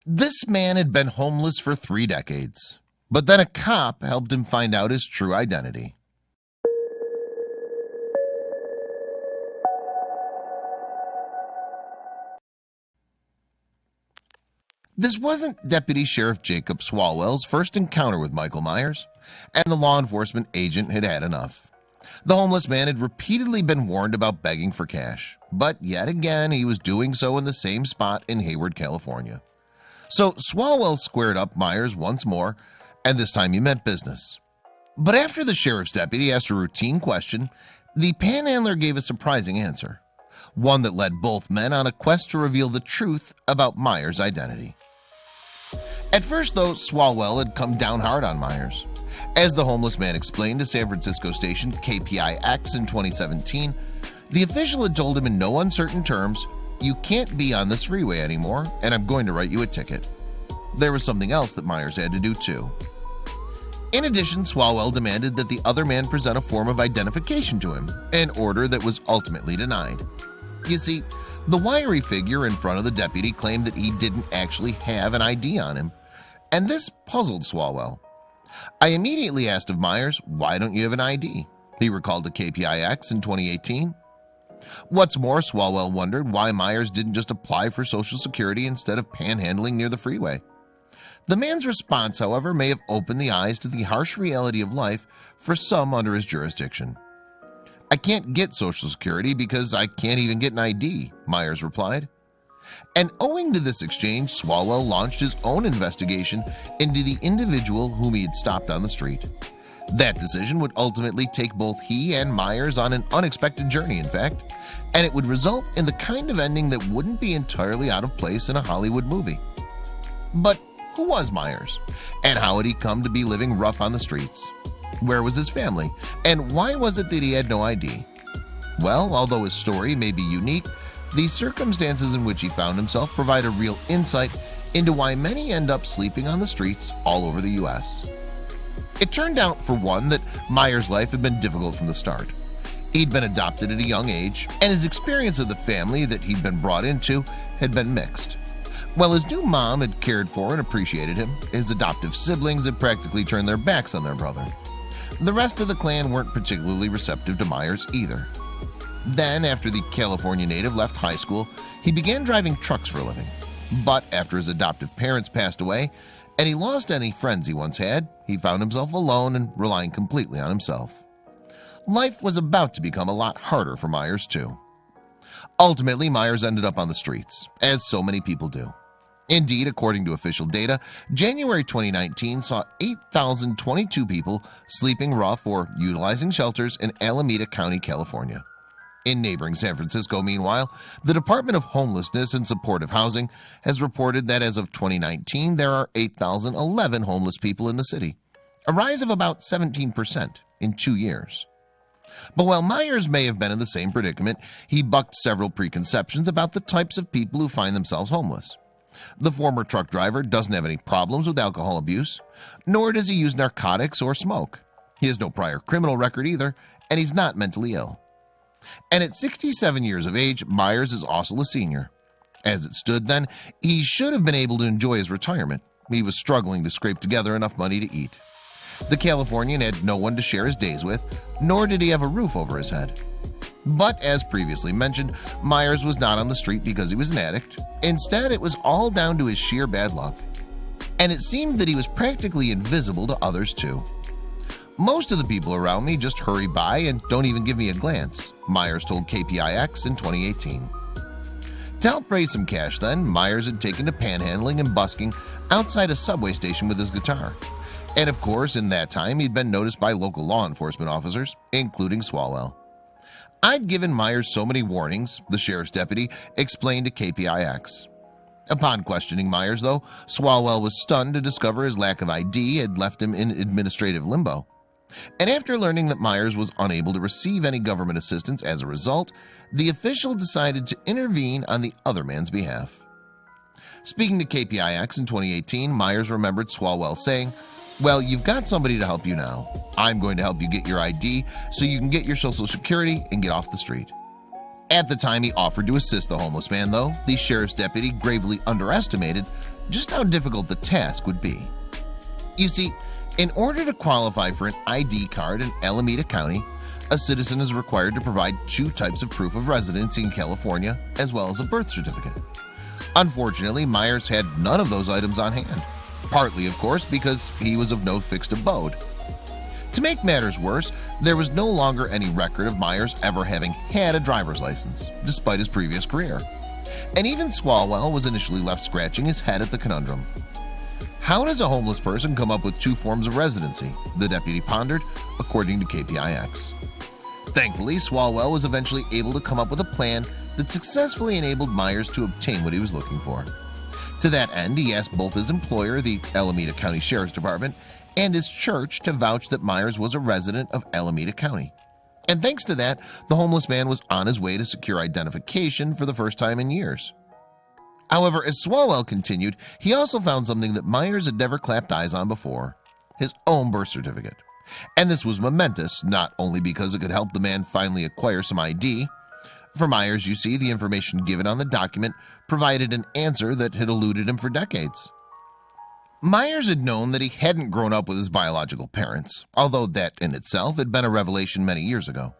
This man had been homeless for 3 decades, but then a cop helped him find out his true identity. This wasn't Deputy Sheriff Jacob Swalwell's first encounter with Michael Myers, and the law enforcement agent had had enough. The homeless man had repeatedly been warned about begging for cash, but yet again he was doing so in the same spot in Hayward, California. So Swalwell squared up Myers once more, and this time he meant business. But after the sheriff's deputy asked a routine question, the panhandler gave a surprising answer, one that led both men on a quest to reveal the truth about Myers' identity. At first, though, Swalwell had come down hard on Myers. As the homeless man explained to San Francisco station KPIX in 2017, the official had told him in no uncertain terms, "You can't be on this freeway anymore, and I'm going to write you a ticket." There was something else that Myers had to do too. In addition, Swalwell demanded that the other man present a form of identification to him, an order that was ultimately denied. You see, the wiry figure in front of the deputy claimed that he didn't actually have an ID on him, and this puzzled Swalwell. I immediately asked of Myers, "Why don't you have an ID?" He recalled to KPIX in 2018. What's more, Swalwell wondered why Myers didn't just apply for Social Security instead of panhandling near the freeway. The man's response, however, may have opened the eyes to the harsh reality of life for some under his jurisdiction. "I can't get Social Security because I can't even get an ID," Myers replied. And owing to this exchange, Swalwell launched his own investigation into the individual whom he had stopped on the street. That decision would ultimately take both he and Myers on an unexpected journey, in fact, and it would result in the kind of ending that wouldn't be entirely out of place in a Hollywood movie. But who was Myers, and how had he come to be living rough on the streets? Where was his family, and why was it that he had no ID? Well, although his story may be unique, the circumstances in which he found himself provide a real insight into why many end up sleeping on the streets all over the U.S. It turned out, for one, that Myers' life had been difficult from the start. He'd been adopted at a young age, and his experience of the family that he'd been brought into had been mixed. While his new mom had cared for and appreciated him, his adoptive siblings had practically turned their backs on their brother. The rest of the clan weren't particularly receptive to Myers either. Then, after the California native left high school, he began driving trucks for a living. But after his adoptive parents passed away, and he lost any friends he once had, he found himself alone and relying completely on himself. Life was about to become a lot harder for Myers too. Ultimately, Myers ended up on the streets, as so many people do. Indeed, according to official data, January 2019 saw 8,022 people sleeping rough or utilizing shelters in Alameda County, California. In neighboring San Francisco, meanwhile, the Department of Homelessness and Supportive Housing has reported that as of 2019, there are 8,011 homeless people in the city, a rise of about 17% in 2 years. But while Myers may have been in the same predicament, he bucked several preconceptions about the types of people who find themselves homeless. The former truck driver doesn't have any problems with alcohol abuse, nor does he use narcotics or smoke. He has no prior criminal record either, and he's not mentally ill. And at 67 years of age, Myers is also a senior. As it stood then, he should have been able to enjoy his retirement. He was struggling to scrape together enough money to eat. The Californian had no one to share his days with, nor did he have a roof over his head. But as previously mentioned, Myers was not on the street because he was an addict. Instead, it was all down to his sheer bad luck. And it seemed that he was practically invisible to others too. "Most of the people around me just hurry by and don't even give me a glance," Myers told KPIX in 2018. To help raise some cash then, Myers had taken to panhandling and busking outside a subway station with his guitar. And of course, in that time, he'd been noticed by local law enforcement officers, including Swalwell. "I'd given Myers so many warnings," the sheriff's deputy explained to KPIX. Upon questioning Myers, though, Swalwell was stunned to discover his lack of ID had left him in administrative limbo. And after learning that Myers was unable to receive any government assistance as a result, the official decided to intervene on the other man's behalf. Speaking to KPIX in 2018, Myers remembered Swalwell saying, "Well, you've got somebody to help you now. I'm going to help you get your ID so you can get your Social Security and get off the street." At the time he offered to assist the homeless man, though, the sheriff's deputy gravely underestimated just how difficult the task would be. You see, in order to qualify for an ID card in Alameda County, a citizen is required to provide 2 types of proof of residency in California, as well as a birth certificate. Unfortunately, Myers had none of those items on hand, partly, of course, because he was of no fixed abode. To make matters worse, there was no longer any record of Myers ever having had a driver's license, despite his previous career. And even Swalwell was initially left scratching his head at the conundrum. How does a homeless person come up with 2 forms of residency? The deputy pondered, according to KPIX. Thankfully, Swalwell was eventually able to come up with a plan that successfully enabled Myers to obtain what he was looking for. To that end, he asked both his employer, the Alameda County Sheriff's Department, and his church to vouch that Myers was a resident of Alameda County. And thanks to that, the homeless man was on his way to secure identification for the first time in years. However, as Swalwell continued, he also found something that Myers had never clapped eyes on before: his own birth certificate. And this was momentous, not only because it could help the man finally acquire some ID. For Myers, you see, the information given on the document provided an answer that had eluded him for decades. Myers had known that he hadn't grown up with his biological parents, although that in itself had been a revelation many years ago.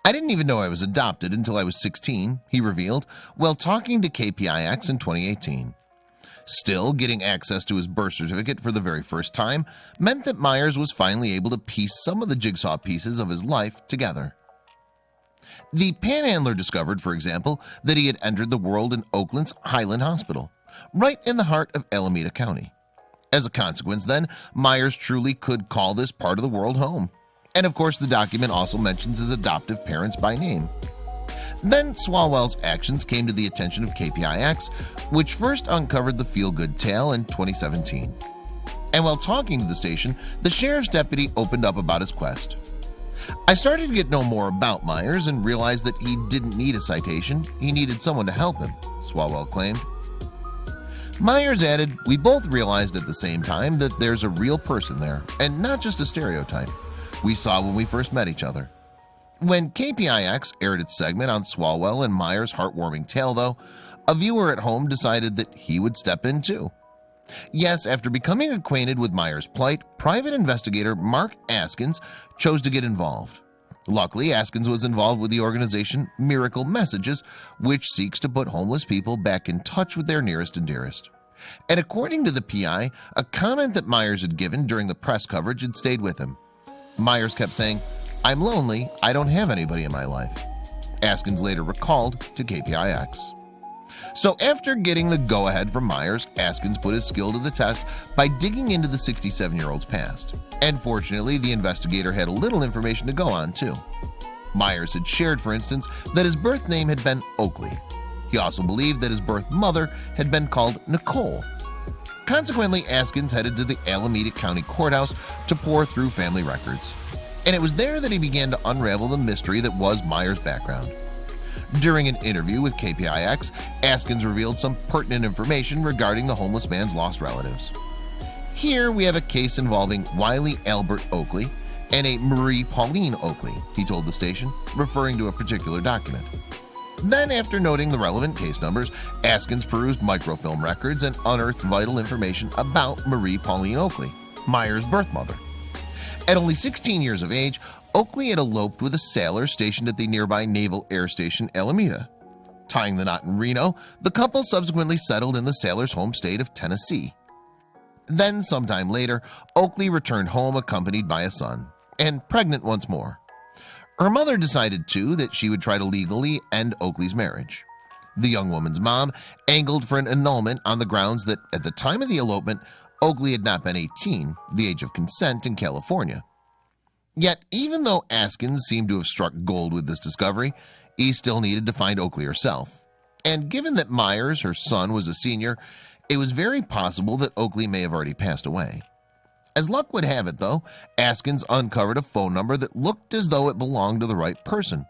"I didn't even know I was adopted until I was 16, he revealed while talking to KPIX in 2018. Still, getting access to his birth certificate for the very first time meant that Myers was finally able to piece some of the jigsaw pieces of his life together. The panhandler discovered, for example, that he had entered the world in Oakland's Highland Hospital, right in the heart of Alameda County. As a consequence, then, Myers truly could call this part of the world home. And of course, the document also mentions his adoptive parents by name. Then Swalwell's actions came to the attention of KPIX, which first uncovered the feel-good tale in 2017. And while talking to the station, the sheriff's deputy opened up about his quest. "I started to get know more about Myers and realized that he didn't need a citation, he needed someone to help him," Swalwell claimed. Myers added, "We both realized at the same time that there's a real person there, and not just a stereotype we saw when we first met each other." When KPIX aired its segment on Swalwell and Myers' heartwarming tale, though, a viewer at home decided that he would step in too. Yes, after becoming acquainted with Myers' plight, private investigator Mark Askins chose to get involved. Luckily, Askins was involved with the organization Miracle Messages, which seeks to put homeless people back in touch with their nearest and dearest. And according to the PI, a comment that Myers had given during the press coverage had stayed with him. Myers kept saying, "I'm lonely, I don't have anybody in my life," Askins later recalled to KPIX. So after getting the go-ahead from Myers, Askins put his skill to the test by digging into the 67-year-old's past. And fortunately, the investigator had a little information to go on, too. Myers had shared, for instance, that his birth name had been Oakley. He also believed that his birth mother had been called Nicole. Consequently, Askins headed to the Alameda County Courthouse to pore through family records. And it was there that he began to unravel the mystery that was Myers' background. During an interview with KPIX, Askins revealed some pertinent information regarding the homeless man's lost relatives. "Here we have a case involving Wiley Albert Oakley and a Marie Pauline Oakley," he told the station, referring to a particular document. Then, after noting the relevant case numbers, Askins perused microfilm records and unearthed vital information about Marie Pauline Oakley, Myers' birth mother. At only 16 years of age, Oakley had eloped with a sailor stationed at the nearby Naval Air Station Alameda. Tying the knot in Reno, the couple subsequently settled in the sailor's home state of Tennessee. Then, sometime later, Oakley returned home accompanied by a son, and pregnant once more. Her mother decided, too, that she would try to legally end Oakley's marriage. The young woman's mom angled for an annulment on the grounds that, at the time of the elopement, Oakley had not been 18, the age of consent in California. Yet, even though Askins seemed to have struck gold with this discovery, he still needed to find Oakley herself. And given that Myers, her son, was a senior, it was very possible that Oakley may have already passed away. As luck would have it, though, Askins uncovered a phone number that looked as though it belonged to the right person.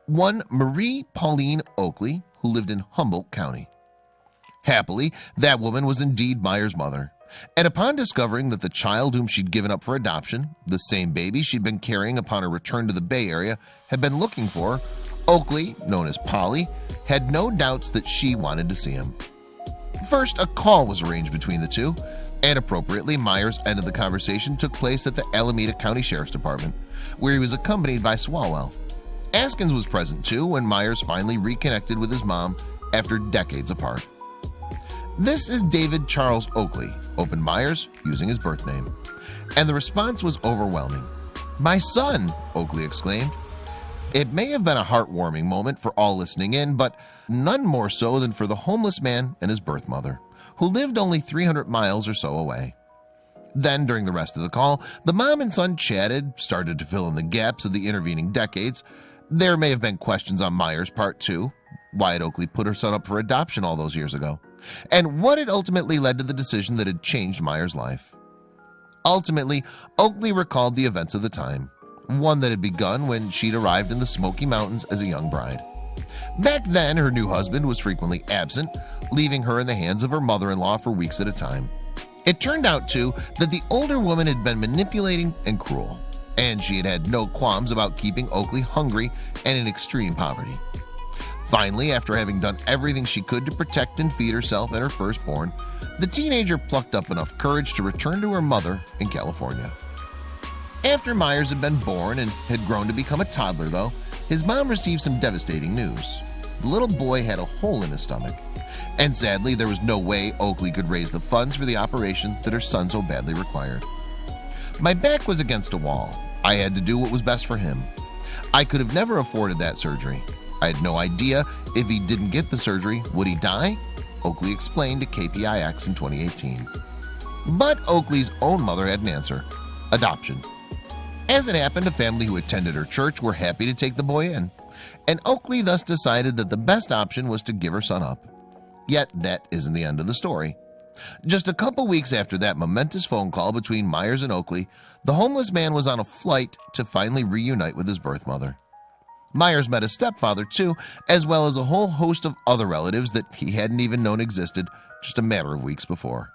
One Marie Pauline Oakley, who lived in Humboldt County. Happily, that woman was indeed Myers' mother. And upon discovering that the child whom she'd given up for adoption, the same baby she'd been carrying upon her return to the Bay Area, had been looking for, Oakley, known as Polly, had no doubts that she wanted to see him. First, a call was arranged between the two, and appropriately, Myers' end of the conversation took place at the Alameda County Sheriff's Department, where he was accompanied by Swalwell. Askins was present too when Myers finally reconnected with his mom after decades apart. "This is David Charles Oakley," opened Myers using his birth name, and the response was overwhelming. "My son!" Oakley exclaimed. It may have been a heartwarming moment for all listening in, but none more so than for the homeless man and his birth mother, who lived only 300 miles or so away. Then, during the rest of the call, the mom and son chatted, started to fill in the gaps of the intervening decades. There may have been questions on Myers' part too. Why had Oakley put her son up for adoption all those years ago? And what had ultimately led to the decision that had changed Myers' life? Ultimately, Oakley recalled the events of the time, one that had begun when she'd arrived in the Smoky Mountains as a young bride. Back then, her new husband was frequently absent, leaving her in the hands of her mother-in-law for weeks at a time. It turned out, too, that the older woman had been manipulating and cruel, and she had had no qualms about keeping Oakley hungry and in extreme poverty. Finally, after having done everything she could to protect and feed herself and her firstborn, the teenager plucked up enough courage to return to her mother in California. After Myers had been born and had grown to become a toddler, though, his mom received some devastating news. The little boy had a hole in his stomach, and sadly, there was no way Oakley could raise the funds for the operation that her son so badly required. My back was against a wall. I had to do what was best for him. I could have never afforded that surgery. I had no idea if he didn't get the surgery, would he die? Oakley explained to KPIX in 2018. But Oakley's own mother had an answer: adoption. As it happened, a family who attended her church were happy to take the boy in, and Oakley thus decided that the best option was to give her son up. Yet that isn't the end of the story. Just a couple weeks after that momentous phone call between Myers and Oakley, the homeless man was on a flight to finally reunite with his birth mother. Myers met his stepfather too, as well as a whole host of other relatives that he hadn't even known existed just a matter of weeks before.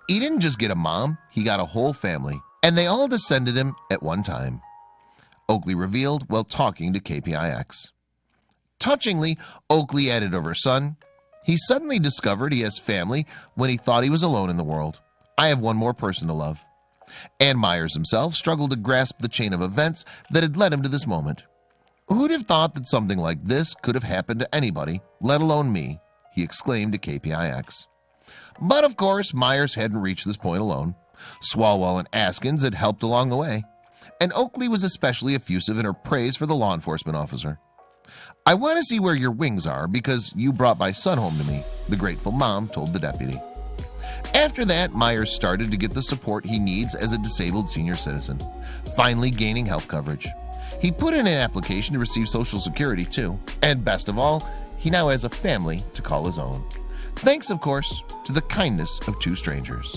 He didn't just get a mom, he got a whole family, and they all descended him at one time, Oakley revealed while talking to KPIX. Touchingly, Oakley added of her son, "He suddenly discovered he has family when he thought he was alone in the world. I have one more person to love." And Myers himself struggled to grasp the chain of events that had led him to this moment. "Who'd have thought that something like this could have happened to anybody, let alone me?" he exclaimed to KPIX. But of course, Myers hadn't reached this point alone. Swalwell and Askins had helped along the way, and Oakley was especially effusive in her praise for the law enforcement officer. "I want to see where your wings are because you brought my son home to me," the grateful mom told the deputy. After that, Myers started to get the support he needs as a disabled senior citizen, finally gaining health coverage. He put in an application to receive Social Security too, and best of all, he now has a family to call his own. Thanks, of course, to the kindness of two strangers.